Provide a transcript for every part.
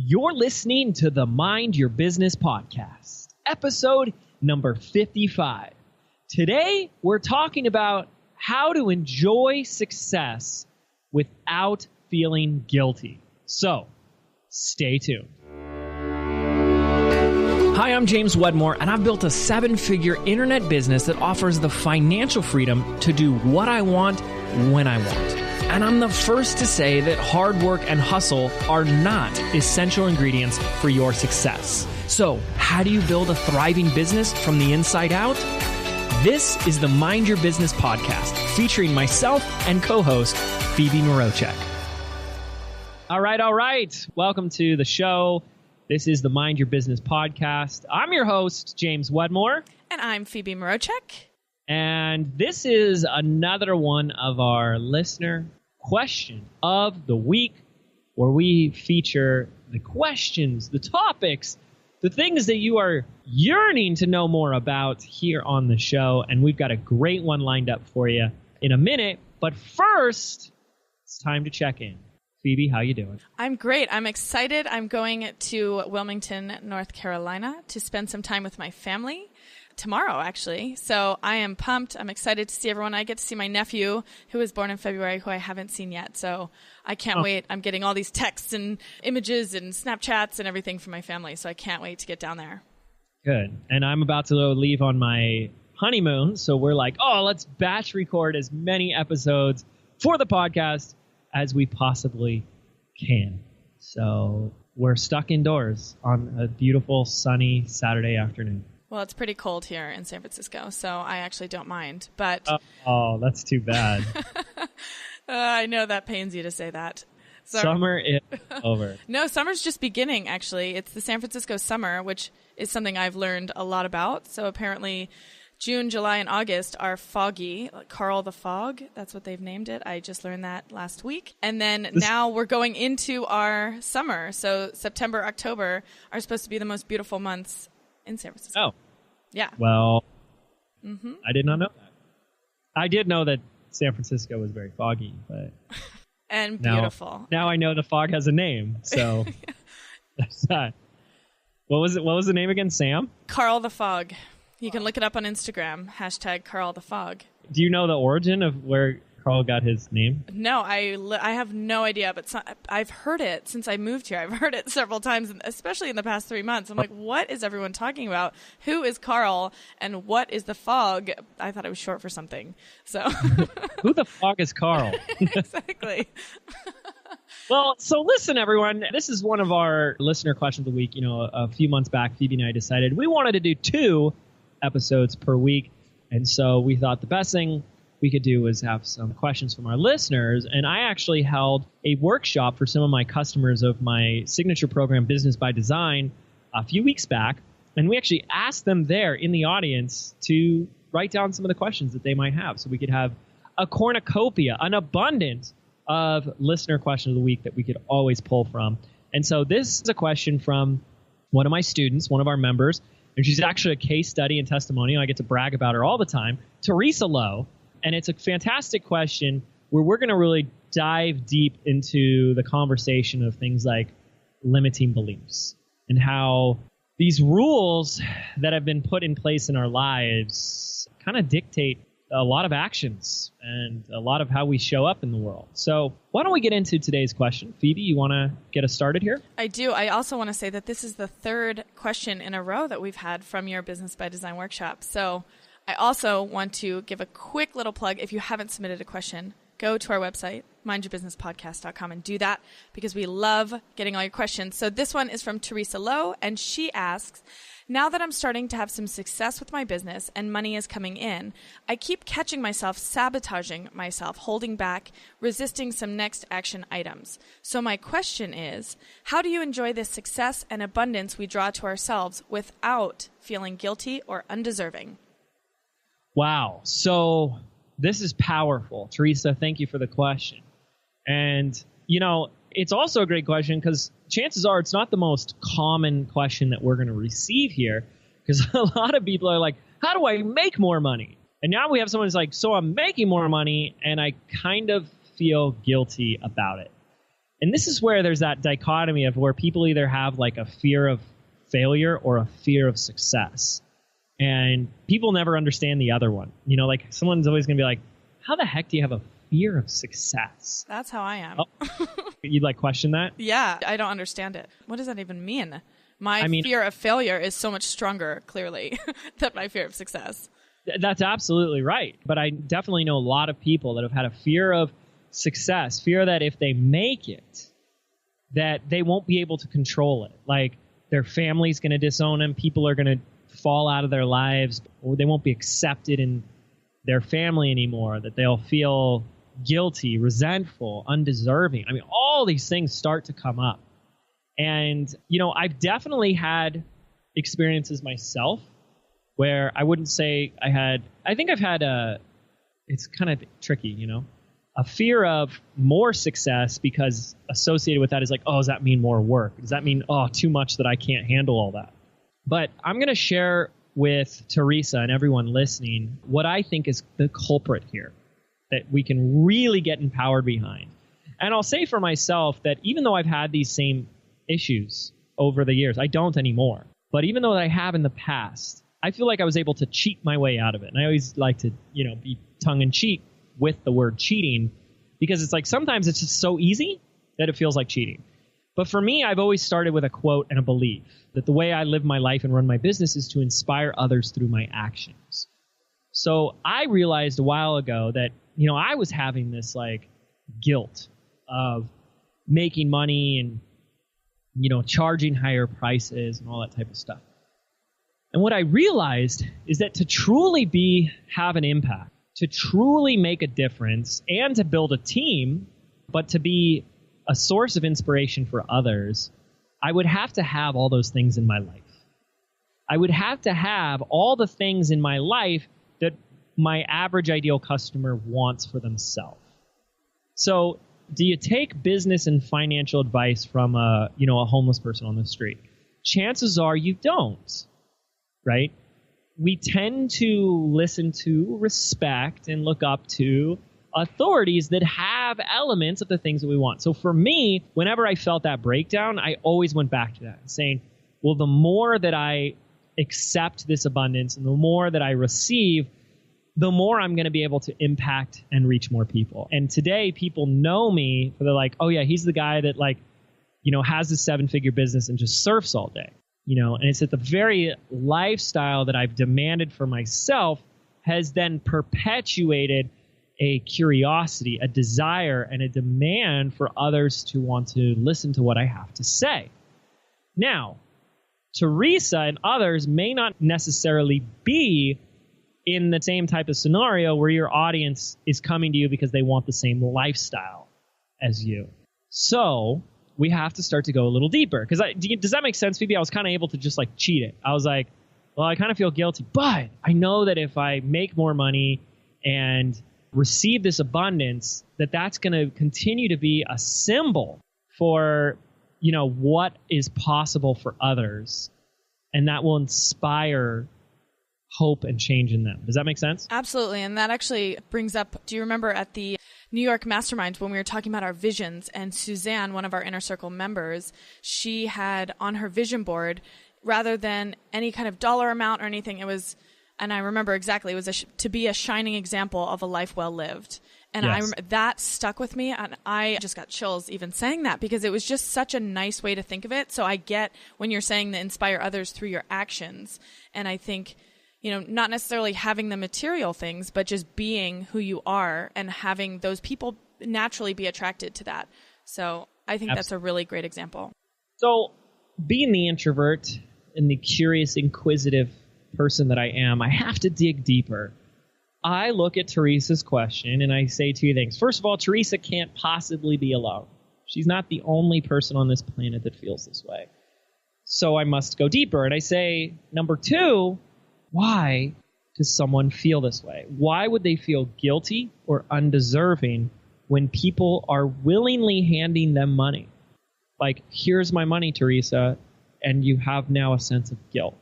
You're listening to the Mind Your Business podcast, episode number 55. Today, we're talking about how to enjoy success without feeling guilty. So, stay tuned. Hi, I'm James Wedmore, and I've built a 7-figure internet business that offers the financial freedom to do what I want, when I want. And I'm the first to say that hard work and hustle are not essential ingredients for your success. So, how do you build a thriving business from the inside out? This is the Mind Your Business podcast, featuring myself and co-host Phoebe Mroczek. All right. Welcome to the show. This is the Mind Your Business podcast. I'm your host, James Wedmore. And I'm Phoebe Mroczek. And this is another one of our listener question of the week, where we feature the questions, the topics, the things that you are yearning to know more about here on the show. And we've got a great one lined up for you in a minute. But first, it's time to check in. Phoebe, how you doing? I'm great. I'm excited. I'm going to Wilmington, North Carolina to spend some time with my family tomorrow, actually. So I am pumped. I'm excited to see everyone. I get to see my nephew, who was born in February, who I haven't seen yet. So I can't wait. I'm getting all these texts and images and Snapchats and everything from my family. So I can't wait to get down there. Good. And I'm about to leave on my honeymoon. So we're like, let's batch record as many episodes for the podcast as we possibly can. So we're stuck indoors on a beautiful, sunny Saturday afternoon. Well, it's pretty cold here in San Francisco, so I actually don't mind. But that's too bad. I know that pains you to say that. Summer is over. No, summer's just beginning, actually. It's the San Francisco summer, which is something I've learned a lot about. So apparently June, July, and August are foggy. Carl the Fog, that's what they've named it. I just learned that last week. And then now we're going into our summer. So September, October are supposed to be the most beautiful months in San Francisco. Oh. Yeah. Well, I did not know that. I did know that San Francisco was very foggy, but and beautiful. Now I know the fog has a name, so that's that. What was it? What was the name again? Sam? Carl the Fog. You can look it up on Instagram. # Carl the Fog. Do you know the origin of where Carl got his name? No, I have no idea, but I've heard it since I moved here. I've heard it several times, especially in the past 3 months. I'm like, what is everyone talking about? Who is Carl and what is the fog? I thought it was short for something. So who the fog is Carl? Exactly. Well, so listen, everyone. This is one of our listener questions of the week. A few months back, Phoebe and I decided we wanted to do 2 episodes per week. And so we thought the best thing we could do was have some questions from our listeners. And I actually held a workshop for some of my customers of my signature program, Business by Design, a few weeks back. And we actually asked them there in the audience to write down some of the questions that they might have, so we could have a cornucopia, an abundance of listener question of the week that we could always pull from. And so this is a question from one of my students, one of our members, and she's actually a case study and testimonial. I get to brag about her all the time, Teresa Lowe. And it's a fantastic question where we're going to really dive deep into the conversation of things like limiting beliefs and how these rules that have been put in place in our lives kind of dictate a lot of actions and a lot of how we show up in the world. So why don't we get into today's question? Phoebe, you want to get us started here? I do. I also want to say that this is the 3rd question in a row that we've had from your Business by Design workshop. So I also want to give a quick little plug. If you haven't submitted a question, go to our website, mindyourbusinesspodcast.com, and do that because we love getting all your questions. So this one is from Teresa Lowe, and she asks, now that I'm starting to have some success with my business and money is coming in, I keep catching myself sabotaging myself, holding back, resisting some next action items. So my question is, how do you enjoy this success and abundance we draw to ourselves without feeling guilty or undeserving? Wow. So this is powerful. Teresa, thank you for the question. And, it's also a great question because chances are it's not the most common question that we're going to receive here, because a lot of people are like, how do I make more money? And now we have someone who's like, so I'm making more money and I kind of feel guilty about it. And this is where there's that dichotomy of where people either have like a fear of failure or a fear of success. And people never understand the other one. You know, like someone's always going to be like, how the heck do you have a fear of success? That's how I am. Oh. You'd like question that? Yeah, I don't understand it. What does that even mean? My fear of failure is so much stronger, clearly, than my fear of success. That's absolutely right. But I definitely know a lot of people that have had a fear of success, fear that if they make it, that they won't be able to control it. Like their family's going to disown them. People are going to fall out of their lives, or they won't be accepted in their family anymore, that they'll feel guilty, resentful, undeserving. I mean, all these things start to come up. And, you know, I've definitely had experiences myself where I wouldn't say I think I've had it's kind of tricky, you know, a fear of more success, because associated with that is like, oh, does that mean more work? Does that mean, oh, too much that I can't handle all that? But I'm going to share with Teresa and everyone listening what I think is the culprit here that we can really get empowered behind. And I'll say for myself that even though I've had these same issues over the years, I don't anymore. But even though I have in the past, I feel like I was able to cheat my way out of it. And I always like to, you know, be tongue in cheek with the word cheating, because it's like sometimes it's just so easy that it feels like cheating. But for me, I've always started with a quote and a belief that the way I live my life and run my business is to inspire others through my actions. So I realized a while ago that, you know, I was having this like guilt of making money and, you know, charging higher prices and all that type of stuff. And what I realized is that to truly have an impact, to truly make a difference, and to build a team, but to be a source of inspiration for others, I would have to have all those things in my life. I would have to have all the things in my life that my average ideal customer wants for themselves. So do you take business and financial advice from a homeless person on the street? Chances are you don't, right? We tend to listen to, respect, and look up to authorities that have elements of the things that we want. So for me, whenever I felt that breakdown, I always went back to that, saying, well, the more that I accept this abundance and the more that I receive, the more I'm going to be able to impact and reach more people. And today people know me, they're like, oh yeah, he's the guy that like, you know, has a 7-figure business and just surfs all day. You know, and it's that the very lifestyle that I've demanded for myself has then perpetuated a curiosity, a desire, and a demand for others to want to listen to what I have to say. Now, Teresa and others may not necessarily be in the same type of scenario where your audience is coming to you because they want the same lifestyle as you. So we have to start to go a little deeper. Because does that make sense, Phoebe? I was kind of able to just like cheat it. I was like, well, I kind of feel guilty, but I know that if I make more money and receive this abundance, that's going to continue to be a symbol for, you know, what is possible for others. And that will inspire hope and change in them. Does that make sense? Absolutely. And that actually brings up, do you remember at the New York Mastermind when we were talking about our visions, and Suzanne, one of our Inner Circle members, she had on her vision board, rather than any kind of dollar amount or anything, it was, and I remember exactly, it was to be a shining example of a life well lived. And yes. That stuck with me, and I just got chills even saying that, because it was just such a nice way to think of it. So I get when you're saying to inspire others through your actions. And I think, you know, not necessarily having the material things, but just being who you are and having those people naturally be attracted to that. So I think that's a really great example. So being the introvert and the curious, inquisitive person that I am, I have to dig deeper. I look at Teresa's question and I say 2 things. First of all, Teresa can't possibly be alone. She's not the only person on this planet that feels this way. So I must go deeper. And I say, number 2, why does someone feel this way? Why would they feel guilty or undeserving when people are willingly handing them money? Like, here's my money, Teresa, and you have now a sense of guilt.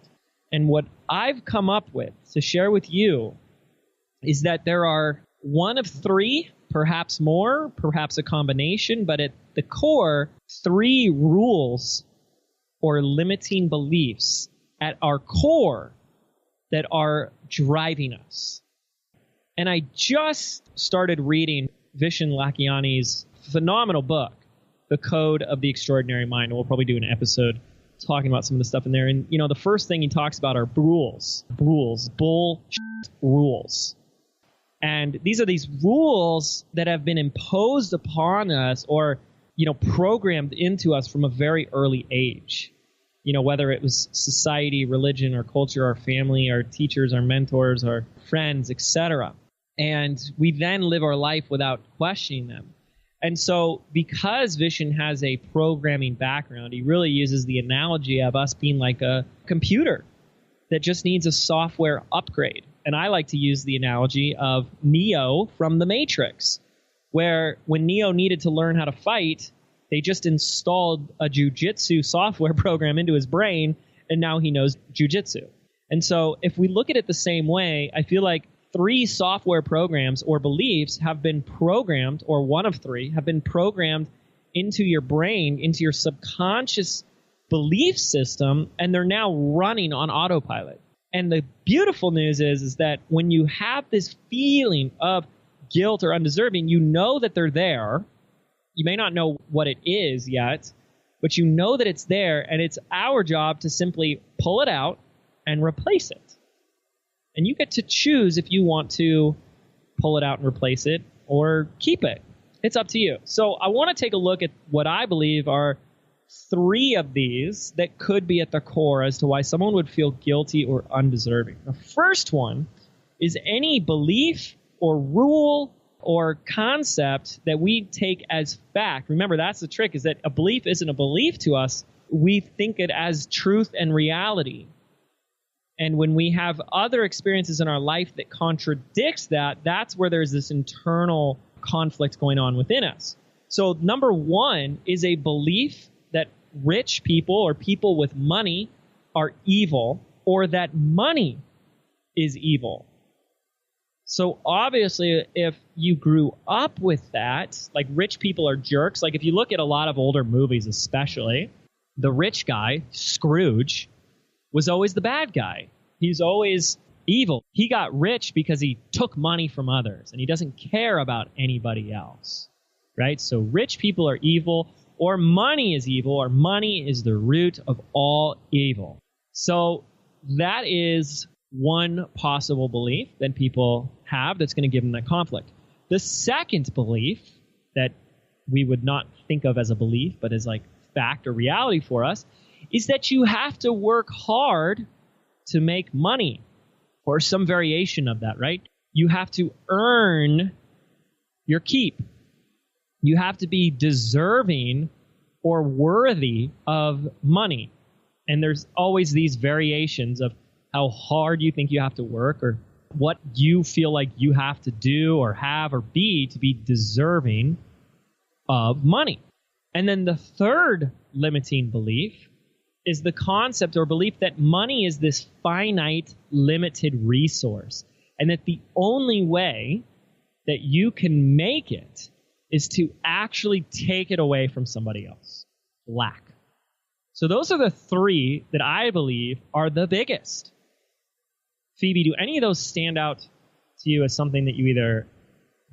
And what I've come up with to share with you is that there are one of 3, perhaps more, perhaps a combination, but the core 3 rules or limiting beliefs at our core that are driving us. And I just started reading Vishen Lakhiani's phenomenal book, The Code of the Extraordinary Mind. And we'll probably do an episode talking about some of the stuff in there. And, the first thing he talks about are rules, rules. And these are these rules that have been imposed upon us or, programmed into us from a very early age. Whether it was society, religion, or culture, our family, our teachers, our mentors, our friends, etc. And we then live our life without questioning them. And so because Vishen has a programming background, he really uses the analogy of us being like a computer that just needs a software upgrade. And I like to use the analogy of Neo from The Matrix, where when Neo needed to learn how to fight, they just installed a jujitsu software program into his brain, and now he knows jujitsu. And so if we look at it the same way, I feel like 3 software programs or beliefs have been programmed, or one of 3, have been programmed into your brain, into your subconscious belief system, and they're now running on autopilot. And the beautiful news is that when you have this feeling of guilt or undeserving, you know that they're there. You may not know what it is yet, but you know that it's there, and it's our job to simply pull it out and replace it. And you get to choose if you want to pull it out and replace it or keep it. It's up to you. So I want to take a look at what I believe are 3 of these that could be at the core as to why someone would feel guilty or undeserving. The first one is any belief or rule or concept that we take as fact. Remember, that's the trick, is that a belief isn't a belief to us. We think it as truth and reality. And when we have other experiences in our life that contradicts that, that's where there's this internal conflict going on within us. So number 1 is a belief that rich people or people with money are evil, or that money is evil. So obviously, if you grew up with that, like rich people are jerks. Like if you look at a lot of older movies especially, the rich guy, Scrooge, was always the bad guy. He's always evil. He got rich because he took money from others, and he doesn't care about anybody else, right? So rich people are evil, or money is evil, or money is the root of all evil. So that is one possible belief that people have that's going to give them that conflict. The second belief that we would not think of as a belief, but as like fact or reality for us, is that you have to work hard to make money, or some variation of that, right? You have to earn your keep. You have to be deserving or worthy of money. And there's always these variations of how hard you think you have to work, or what you feel like you have to do or have or be to be deserving of money. And then the third limiting belief is the concept or belief that money is this finite, limited resource, and that the only way that you can make it is to actually take it away from somebody else. Lack. So those are the 3 that I believe are the biggest. Phoebe, do any of those stand out to you as something that you either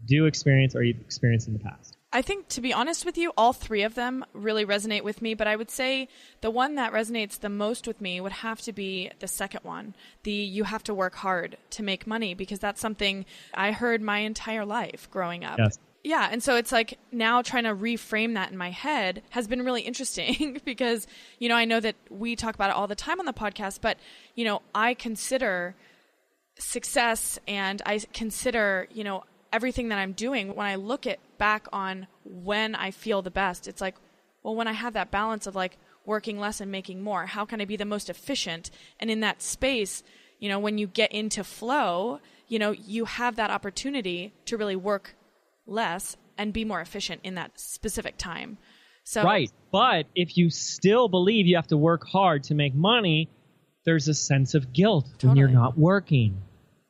do experience or you've experienced in the past? I think, to be honest with you, all 3 of them really resonate with me, but I would say the one that resonates the most with me would have to be the second one, the you have to work hard to make money, because that's something I heard my entire life growing up. Yes. Yeah, and so it's like now trying to reframe that in my head has been really interesting because, I know that we talk about it all the time on the podcast, but, I consider success and I consider, everything that I'm doing, when I look back on when I feel the best, it's like, well, when I have that balance of like working less and making more, how can I be the most efficient? And in that space, when you get into flow, you have that opportunity to really work less and be more efficient in that specific time. So right. But if you still believe you have to work hard to make money, there's a sense of guilt when you're not working.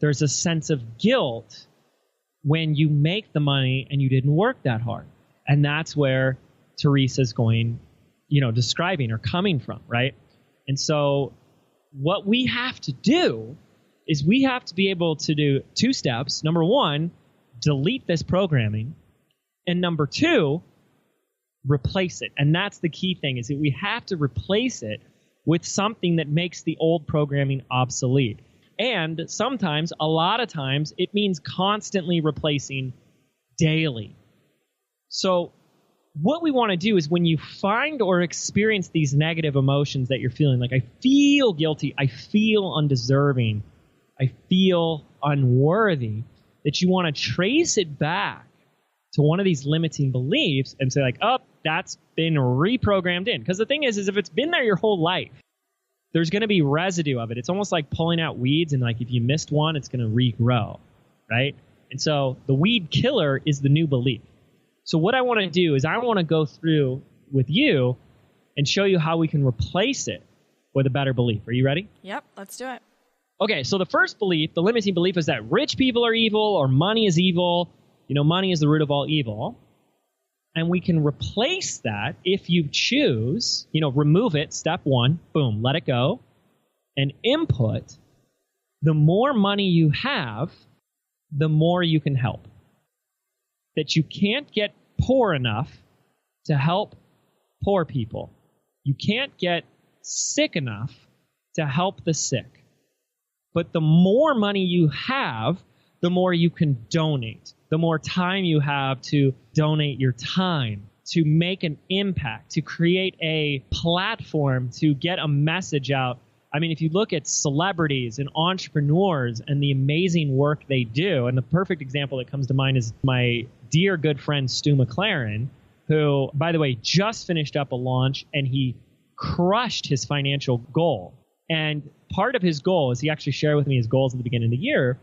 There's a sense of guilt when you make the money and you didn't work that hard. And that's where Teresa's describing or coming from, right? And so what we have to do is we have to be able to do 2 steps. Number 1, delete this programming. And number 2, replace it. And that's the key thing, is that we have to replace it with something that makes the old programming obsolete. And sometimes, a lot of times, it means constantly replacing daily. So what we want to do is when you find or experience these negative emotions that you're feeling, like I feel guilty, I feel undeserving, I feel unworthy, that you want to trace it back to one of these limiting beliefs and say like, oh, that's been reprogrammed in. Because the thing is if it's been there your whole life, there's going to be residue of it. It's almost like pulling out weeds, and like if you missed one, it's going to regrow, right? And so the weed killer is the new belief. So what I want to do is I want to go through with you and show you how we can replace it with a better belief. Are you ready? Yep, let's do it. Okay, so the first belief, the limiting belief, is that rich people are evil or money is evil. Money is the root of all evil. And we can replace that if you choose, remove it, step 1, boom, let it go, and input, the more money you have, the more you can help. That you can't get poor enough to help poor people. You can't get sick enough to help the sick. But the more money you have, the more you can donate. The more time you have to donate your time, to make an impact, to create a platform, to get a message out. I mean, if you look at celebrities and entrepreneurs and the amazing work they do, and the perfect example that comes to mind is my dear good friend Stu McLaren, who, by the way, just finished up a launch and he crushed his financial goal. And part of his goal, as he actually shared with me his goals at the beginning of the year,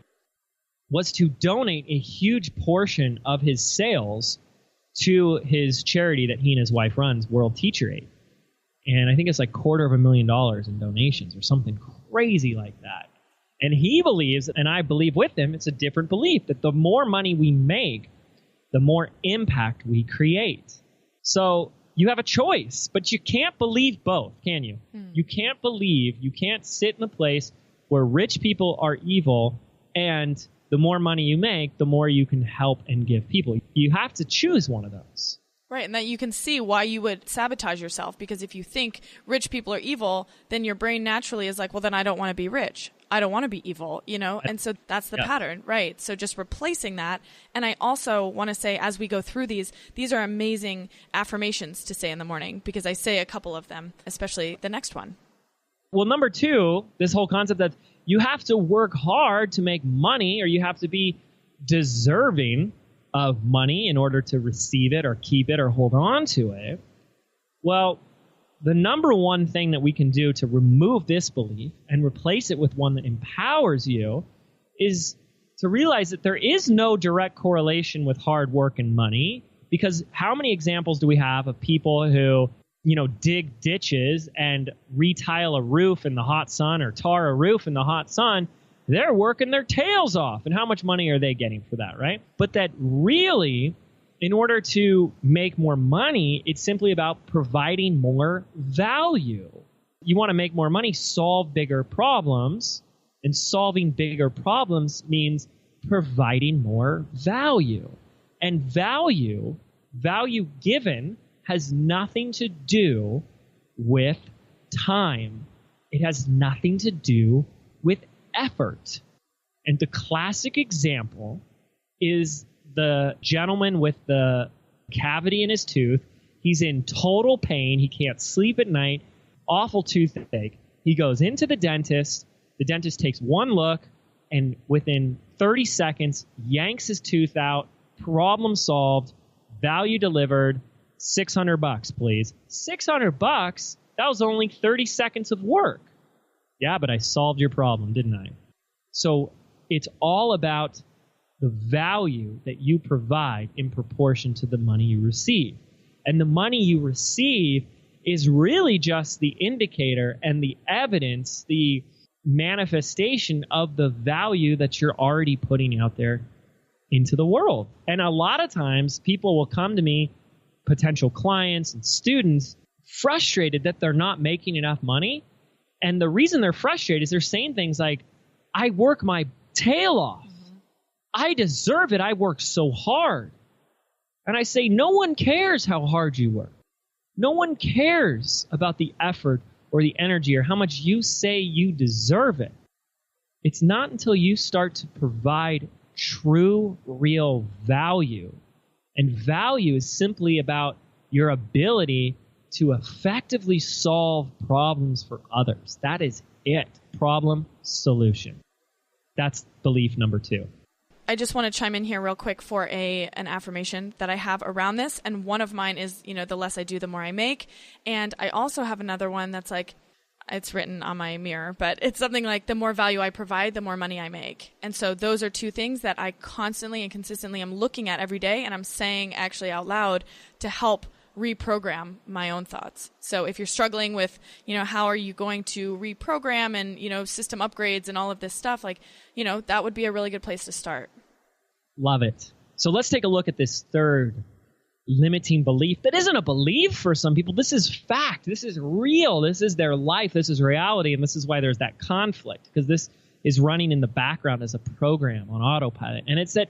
was to donate a huge portion of his sales to his charity that he and his wife runs, World Teacher Aid. And I think it's like $250,000 in donations or something crazy like that. And he believes, and I believe with him, it's a different belief, that the more money we make, the more impact we create. So you have a choice, but you can't believe both, can you? You can't sit in a place where rich people are evil and the more money you make, the more you can help and give people. You have to choose one of those. Right, and that you can see why you would sabotage yourself, because if you think rich people are evil, then your brain naturally is like, well, then I don't want to be rich. I don't want to be evil, And so that's the pattern, right? So just replacing that. And I also want to say, as we go through these are amazing affirmations to say in the morning, because I say a couple of them, especially the next one. Well, number 2, this whole concept that you have to work hard to make money, or you have to be deserving of money in order to receive it or keep it or hold on to it. Well, the number 1 thing that we can do to remove this belief and replace it with one that empowers you is to realize that there is no direct correlation with hard work and money. Because how many examples do we have of people who dig ditches and retile a roof in the hot sun or tar a roof in the hot sun? They're working their tails off. And how much money are they getting for that, right? But that really, in order to make more money, it's simply about providing more value. You want to make more money, solve bigger problems. And solving bigger problems means providing more value. And value given, has nothing to do with time. It has nothing to do with effort. And the classic example is the gentleman with the cavity in his tooth. He's in total pain. He can't sleep at night. Awful toothache. He goes into the dentist. The dentist takes one look and within 30 seconds yanks his tooth out. Problem solved. Value delivered. $600, please. $600? That was only 30 seconds of work. Yeah, but I solved your problem, didn't I? So it's all about the value that you provide in proportion to the money you receive. And the money you receive is really just the indicator and the evidence, the manifestation of the value that you're already putting out there into the world. And a lot of times people will come to me potential clients and students frustrated that they're not making enough money. And the reason they're frustrated is they're saying things like, I work my tail off. I deserve it. I work so hard. And I say, no one cares how hard you work. No one cares about the effort or the energy or how much you say you deserve it. It's not until you start to provide true, real value. And value is simply about your ability to effectively solve problems for others. That is it. Problem, solution. That's belief number 2. I just want to chime in here real quick for an affirmation that I have around this. And one of mine is, the less I do, the more I make. And I also have another one that's like, it's written on my mirror, but it's something like, the more value I provide, the more money I make. And so those are 2 things that I constantly and consistently am looking at every day. And I'm saying actually out loud to help reprogram my own thoughts. So if you're struggling with, how are you going to reprogram and, system upgrades and all of this stuff, like, that would be a really good place to start. Love it. So let's take a look at this third limiting belief that isn't a belief for some people. This is fact. This is real. This is their life. This is reality. And this is why there's that conflict, because this is running in the background as a program on autopilot. And it's that,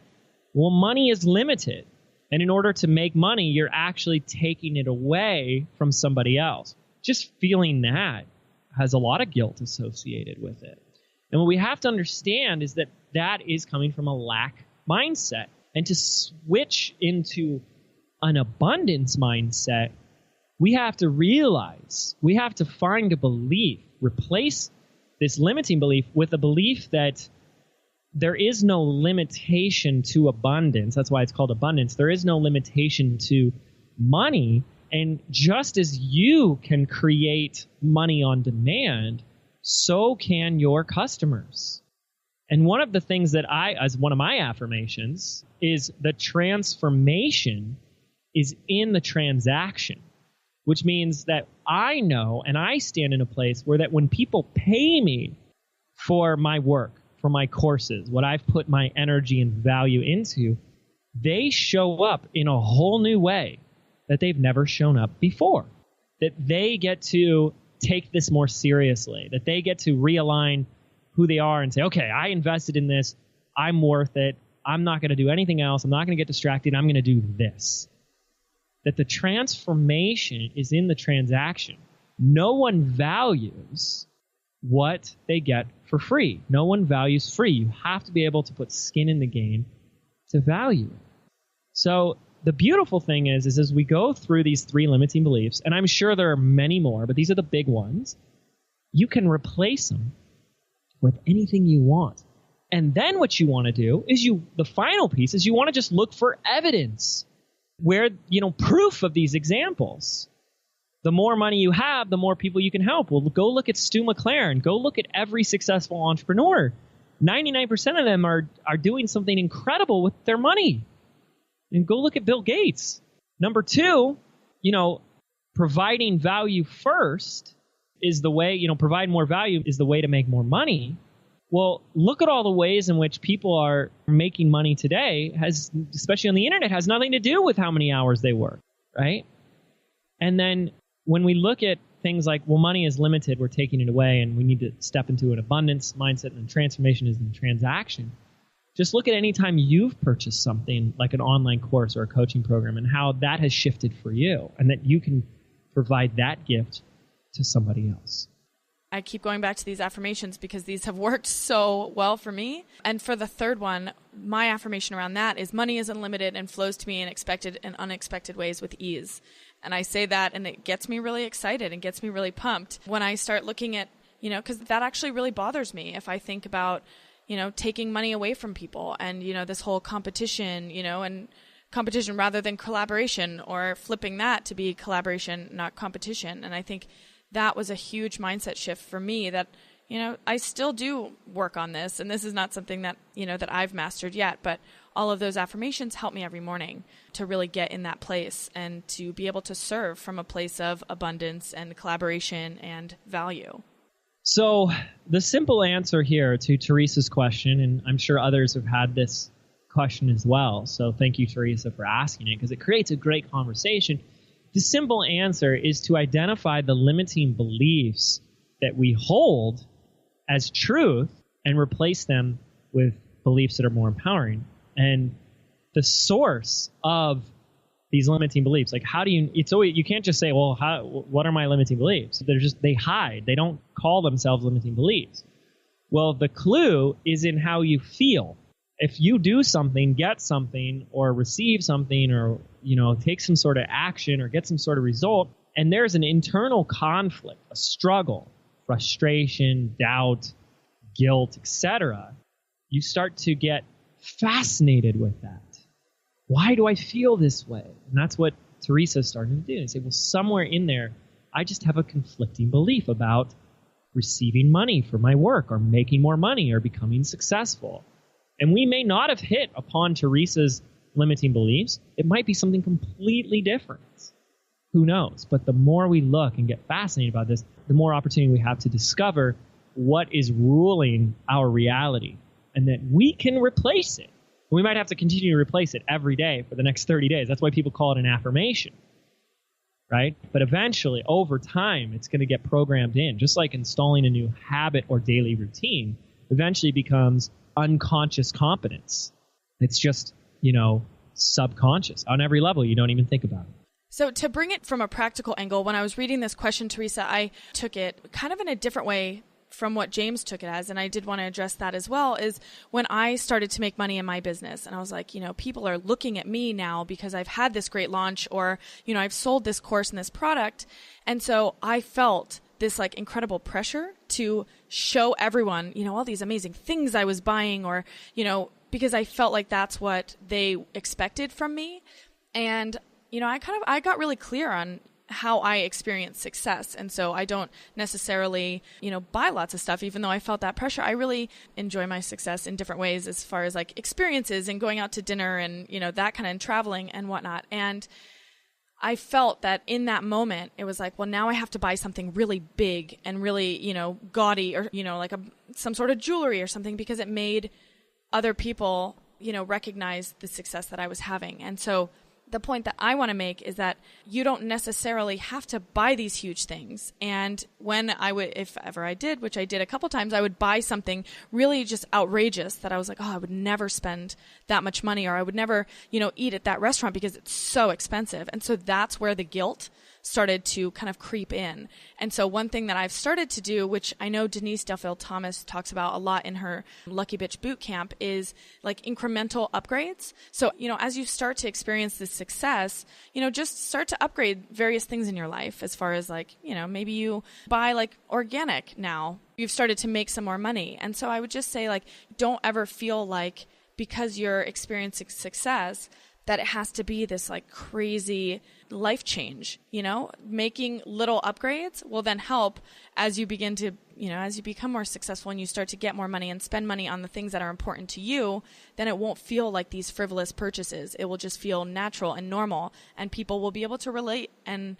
well, money is limited. And in order to make money, you're actually taking it away from somebody else. Just feeling that has a lot of guilt associated with it. And what we have to understand is that that is coming from a lack mindset. And to switch into an abundance mindset, we have to realize, we have to find a belief, replace this limiting belief with a belief that there is no limitation to abundance. That's why it's called abundance. There is no limitation to money. And just as you can create money on demand, so can your customers. And one of the things that as one of my affirmations, is the transformation is in the transaction, which means that I know and I stand in a place where that when people pay me for my work, for my courses, what I've put my energy and value into, they show up in a whole new way that they've never shown up before. That they get to take this more seriously, that they get to realign who they are and say, okay, I invested in this. I'm worth it. I'm not going to do anything else. I'm not going to get distracted. I'm going to do this. That the transformation is in the transaction. No one values what they get for free. No one values free. You have to be able to put skin in the game to value it. So the beautiful thing is as we go through these 3 limiting beliefs, and I'm sure there are many more, but these are the big ones, you can replace them with anything you want. And then what you want to do is the final piece is you want to just look for evidence where, proof of these examples. The more money you have, the more people you can help. Well, go look at Stu McLaren. Go look at every successful entrepreneur. 99% of them are doing something incredible with their money. And go look at Bill Gates. Number 2, providing value first is the way, provide more value is the way to make more money. Well, look at all the ways in which people are making money today, especially on the internet, has nothing to do with how many hours they work, right? And then when we look at things like, well, money is limited, we're taking it away, and we need to step into an abundance mindset, and transformation is in the transaction. Just look at any time you've purchased something like an online course or a coaching program and how that has shifted for you, and that you can provide that gift to somebody else. I keep going back to these affirmations because these have worked so well for me. And for the third one, my affirmation around that is money is unlimited and flows to me in expected and unexpected ways with ease. And I say that and it gets me really excited and gets me really pumped when I start looking at, because that actually really bothers me if I think about, taking money away from people and, this whole competition, and competition rather than collaboration, or flipping that to be collaboration, not competition. And I think that was a huge mindset shift for me that, I still do work on this. And this is not something that, that I've mastered yet. But all of those affirmations help me every morning to really get in that place and to be able to serve from a place of abundance and collaboration and value. So the simple answer here to Teresa's question, and I'm sure others have had this question as well. So thank you, Teresa, for asking it, because it creates a great conversation. The simple answer is to identify the limiting beliefs that we hold as truth and replace them with beliefs that are more empowering. And the source of these limiting beliefs, like how do you, it's always, you can't just say, well, what are my limiting beliefs? They hide. They don't call themselves limiting beliefs. Well, the clue is in how you feel. If you do something, get something, or receive something, or, take some sort of action or get some sort of result, and there's an internal conflict, a struggle, frustration, doubt, guilt, etc., you start to get fascinated with that. Why do I feel this way? And that's what Teresa's starting to do. And say, well, somewhere in there, I just have a conflicting belief about receiving money for my work, or making more money, or becoming successful. And we may not have hit upon Teresa's limiting beliefs. It might be something completely different. Who knows? But the more we look and get fascinated about this, the more opportunity we have to discover what is ruling our reality, and that we can replace it. We might have to continue to replace it every day for the next 30 days. That's why people call it an affirmation, right? But eventually, over time, it's going to get programmed in. Just like installing a new habit or daily routine eventually becomes unconscious competence. It's just, subconscious. On every level, you don't even think about it. So to bring it from a practical angle, when I was reading this question, Teresa, I took it kind of in a different way from what James took it as, and I did want to address that as well, is when I started to make money in my business, and I was like, people are looking at me now because I've had this great launch, or, I've sold this course and this product. And so I felt this like incredible pressure to show everyone, all these amazing things I was buying, or, because I felt like that's what they expected from me. And, I got really clear on how I experience success. And so I don't necessarily, buy lots of stuff, even though I felt that pressure. I really enjoy my success in different ways, as far as like experiences and going out to dinner and, that kind of, and traveling and whatnot. And I felt that in that moment, it was like, well, now I have to buy something really big and really, gaudy, or, like some sort of jewelry or something, because it made other people, recognize the success that I was having. And so the point that I want to make is that you don't necessarily have to buy these huge things. And when I would, if ever I did, which I did a couple times, I would buy something really just outrageous that I was like, oh, I would never spend that much money, or I would never, eat at that restaurant because it's so expensive. And so that's where the guilt started to kind of creep in. And so one thing that I've started to do, which I know Denise Duffield Thomas talks about a lot in her Lucky Bitch Bootcamp, is like incremental upgrades. So, as you start to experience this success, just start to upgrade various things in your life, as far as like, maybe you buy like organic now. You've started to make some more money. And so I would just say, like, don't ever feel like because you're experiencing success that it has to be this like crazy life change. Making little upgrades will then help as you begin to, as you become more successful and you start to get more money and spend money on the things that are important to you, then it won't feel like these frivolous purchases. It will just feel natural and normal, and people will be able to relate and,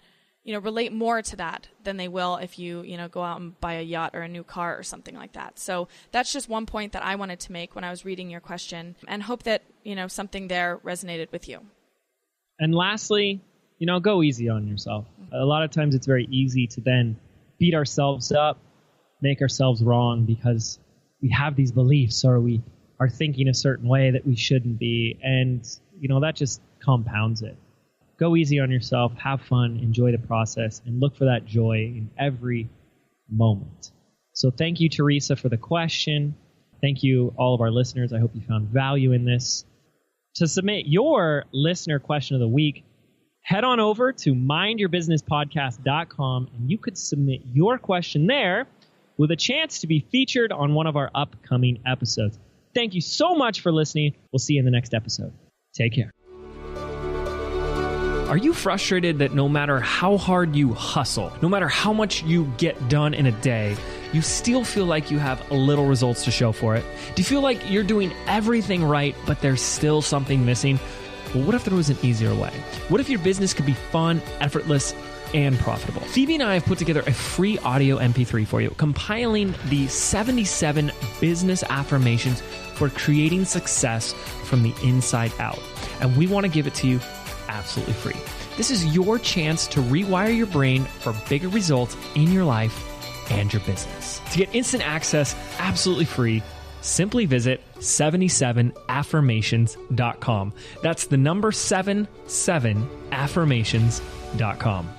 relate more to that than they will if you, go out and buy a yacht or a new car or something like that. So that's just one point that I wanted to make when I was reading your question, and hope that, something there resonated with you. And lastly, go easy on yourself. A lot of times it's very easy to then beat ourselves up, make ourselves wrong because we have these beliefs, or we are thinking a certain way that we shouldn't be. And, that just compounds it. Go easy on yourself, have fun, enjoy the process, and look for that joy in every moment. So thank you, Teresa, for the question. Thank you, all of our listeners. I hope you found value in this. To submit your listener question of the week, head on over to mindyourbusinesspodcast.com, and you could submit your question there with a chance to be featured on one of our upcoming episodes. Thank you so much for listening. We'll see you in the next episode. Take care. Are you frustrated that no matter how hard you hustle, no matter how much you get done in a day, you still feel like you have little results to show for it? Do you feel like you're doing everything right, but there's still something missing? Well, what if there was an easier way? What if your business could be fun, effortless, and profitable. Phoebe and I have put together a free audio MP3 for you, compiling the 77 business affirmations for creating success from the inside out. And we want to give it to you absolutely free. This is your chance to rewire your brain for bigger results in your life and your business. To get instant access absolutely free, simply visit 77affirmations.com. That's the number 77affirmations.com.